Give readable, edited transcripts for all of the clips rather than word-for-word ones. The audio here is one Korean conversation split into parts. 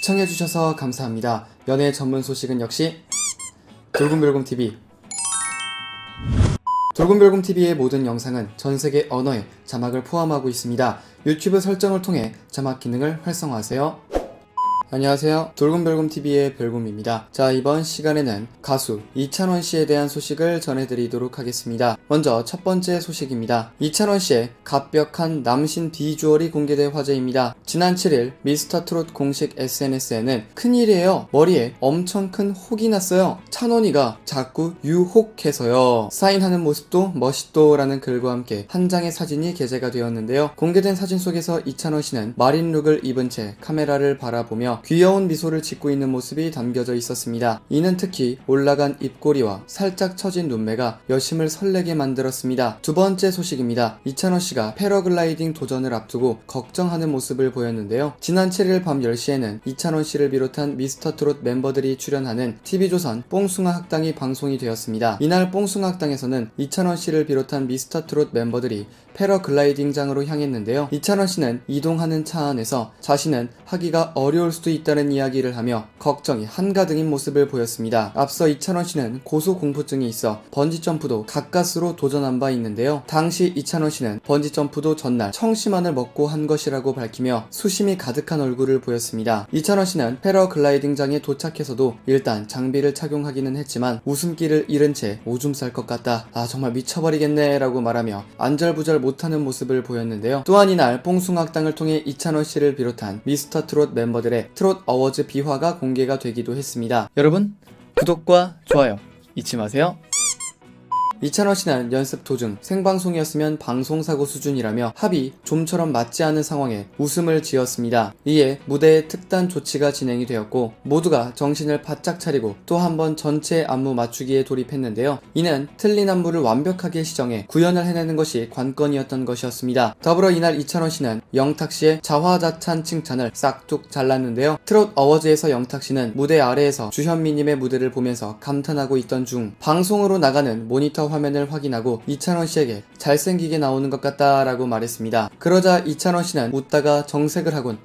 시청해주셔서 감사합니다. 연애 전문 소식은 역시 돌곰별곰TV. 돌곰별곰TV의 모든 영상은 전세계 언어의 자막을 포함하고 있습니다. 유튜브 설정을 통해 자막 기능을 활성화하세요. 안녕하세요. 돌곰별곰TV의 별곰입니다. 자, 이번 시간에는 가수 이찬원 씨에 대한 소식을 전해드리도록 하겠습니다. 먼저 첫 번째 소식입니다. 이찬원 씨의 갑벽한 남신 비주얼이 공개돼 화제입니다. 지난 7일 미스터트롯 공식 SNS에는 큰일이에요. 머리에 엄청 큰 혹이 났어요. 찬원이가 자꾸 유혹해서요. 사인하는 모습도 멋있도라는 글과 함께 한 장의 사진이 게재가 되었는데요. 공개된 사진 속에서 이찬원 씨는 마린룩을 입은 채 카메라를 바라보며 귀여운 미소를 짓고 있는 모습이 담겨져 있었습니다. 이는 특히 올라간 입꼬리와 살짝 처진 눈매가 여심을 설레게 만들었습니다. 두 번째 소식입니다. 이찬원 씨가 패러글라이딩 도전을 앞두고 걱정하는 모습을 보였는데요. 지난 7일 밤 10시에는 이찬원 씨를 비롯한 미스터트롯 멤버들이 출연하는 TV조선 뽕숭아 학당이 방송이 되었습니다. 이날 뽕숭아 학당에서는 이찬원 씨를 비롯한 미스터트롯 멤버들이 패러글라이딩장으로 향했는데요. 이찬원 씨는 이동하는 차 안에서 자신은 하기가 어려울 수도 있다는 이야기를 하며 걱정이 한가득인 모습을 보였습니다. 앞서 이찬원 씨는 고소공포증이 있어 번지점프도 가까스로 도전한 바 있는데요. 당시 이찬원 씨는 번지점프도 전날 청심환을 먹고 한 것이라고 밝히며 수심이 가득한 얼굴을 보였습니다. 이찬원 씨는 패러글라이딩장에 도착해서도 일단 장비를 착용하기는 했지만 웃음기를 잃은 채 오줌 쌀 것 같다. 정말 미쳐버리겠네 라고 말하며 안절부절 못하는 모습을 보였는데요. 또한 이날 뽕숭아학당을 통해 이찬원 씨를 비롯한 미스터트롯 멤버들의 트롯 어워즈 비화가 공개가 되기도 했습니다. 여러분, 구독과 좋아요 잊지 마세요. 이찬원 씨는 연습 도중 생방송이었으면 방송사고 수준이라며 합이 좀처럼 맞지 않은 상황에 웃음을 지었습니다. 이에 무대에 특단 조치가 진행이 되었고 모두가 정신을 바짝 차리고 또 한 번 전체 안무 맞추기에 돌입했는데요. 이는 틀린 안무를 완벽하게 시정해 구현을 해내는 것이 관건이었던 것이었습니다. 더불어 이날 이찬원 씨는 영탁 씨의 자화자찬 칭찬을 싹둑 잘랐는데요. 트롯 어워즈에서 영탁 씨는 무대 아래에서 주현미님의 무대를 보면서 감탄하고 있던 중 방송으로 나가는 모니터 화면을 확인하고 이찬원 씨에게 잘생기게 나오는 것 같다 라고 말했습니다. 그러자 이찬원 씨는 웃다가 정색을 하곤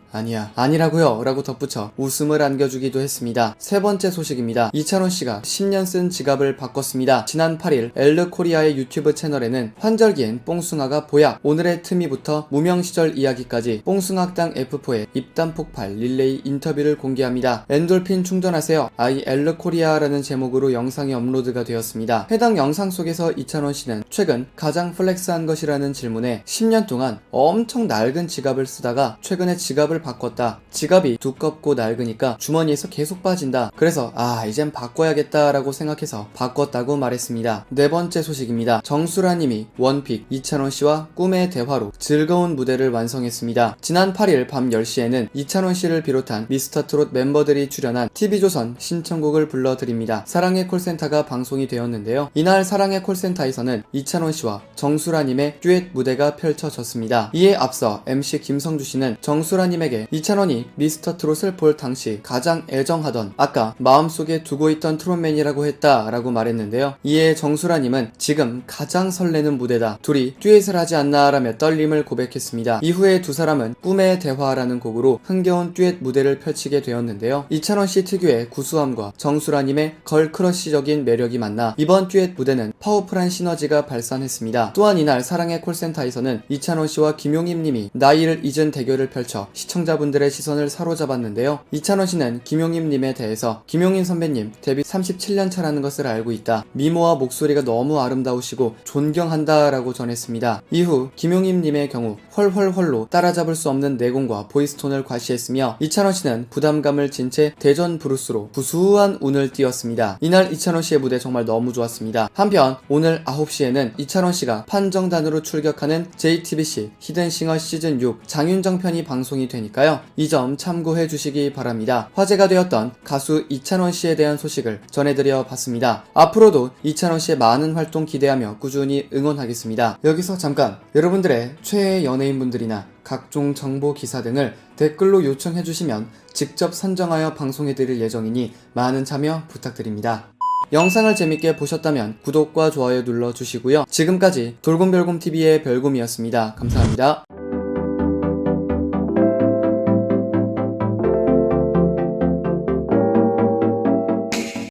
아니라고요 라고 덧붙여 웃음을 안겨주기도 했습니다. 세 번째 소식입니다. 이찬원 씨가 10년 쓴 지갑을 바꿨습니다. 지난 8일 엘르코리아의 유튜브 채널에는 환절기엔 뽕숭아가 보약, 오늘의 틈이부터 무명시절 이야기까지 뽕숭아학당 F4의 입단 폭발 릴레이 인터뷰를 공개합니다. 엔돌핀 충전하세요. I 엘르코리아라는 제목으로 영상이 업로드가 되었습니다. 해당 영상 속에서 이찬원 씨는 최근 가장 플렉스한 것이라는 질문에 10년 동안 엄청 낡은 지갑을 쓰다가 최근에 지갑을 바꿨다. 지갑이 두껍고 낡으니까 주머니에서 계속 빠진다. 그래서 이젠 바꿔야겠다 라고 생각해서 바꿨다고 말했습니다. 네 번째 소식입니다. 정수라님이 원픽 이찬원 씨와 꿈의 대화로 즐거운 무대를 완성했습니다. 지난 8일 밤 10시에는 이찬원 씨를 비롯한 미스터트롯 멤버들이 출연한 TV조선 신청곡을 불러드립니다. 사랑의 콜센터가 방송이 되었는데요. 이날 사랑의 콜센터에서는 이찬원 씨와 정수라님의 듀엣 무대가 펼쳐졌습니다. 이에 앞서 MC 김성주 씨는 정수라님에게 이찬원이 미스터트롯을 볼 당시 가장 애정하던 아까 마음속에 두고 있던 트롯맨이라고 했다 라고 말했는데요. 이에 정수라님은 지금 가장 설레는 무대다. 둘이 듀엣을 하지 않나 라며 떨림을 고백했습니다. 이후에 두 사람은 꿈의 대화라는 곡으로 흥겨운 듀엣 무대를 펼치게 되었는데요. 이찬원 씨 특유의 구수함과 정수라님의 걸크러쉬적인 매력이 만나 이번 듀엣 무대는 파워풀한 시너지가 발산했습니다. 또한 이날 사랑의 콜센터에서는 이찬원 씨와 김용임 님이 나이를 잊은 대결을 펼쳐 시청자분들의 시선을 사로잡았는데요. 이찬원 씨는 김용임 님에 대해서 김용임 선배님 데뷔 37년 차라는 것을 알고 있다. 미모와 목소리가 너무 아름다우시고 존경한다 라고 전했습니다. 이후 김용임 님의 경우 헐헐헐로 따라잡을 수 없는 내공과 보이스톤을 과시했으며 이찬원 씨는 부담감을 진 채 대전 브루스로 구수한 운을 띄웠습니다. 이날 이찬원 씨의 무대 정말 너무 좋았습니다. 한편 오늘 9시에는 이찬원 씨가 판정단으로 출격하는 JTBC 히든싱어 시즌6 장윤정 편이 방송이 되니까요. 이 점 참고해 주시기 바랍니다. 화제가 되었던 가수 이찬원 씨에 대한 소식을 전해드려 봤습니다. 앞으로도 이찬원 씨의 많은 활동 기대하며 꾸준히 응원하겠습니다. 여기서 잠깐 여러분들의 최애 연예인분들이나 각종 정보 기사 등을 댓글로 요청해 주시면 직접 선정하여 방송해드릴 예정이니 많은 참여 부탁드립니다. 영상을 재밌게 보셨다면 구독과 좋아요 눌러주시고요. 지금까지 돌곰별곰TV의 별곰이었습니다. 감사합니다.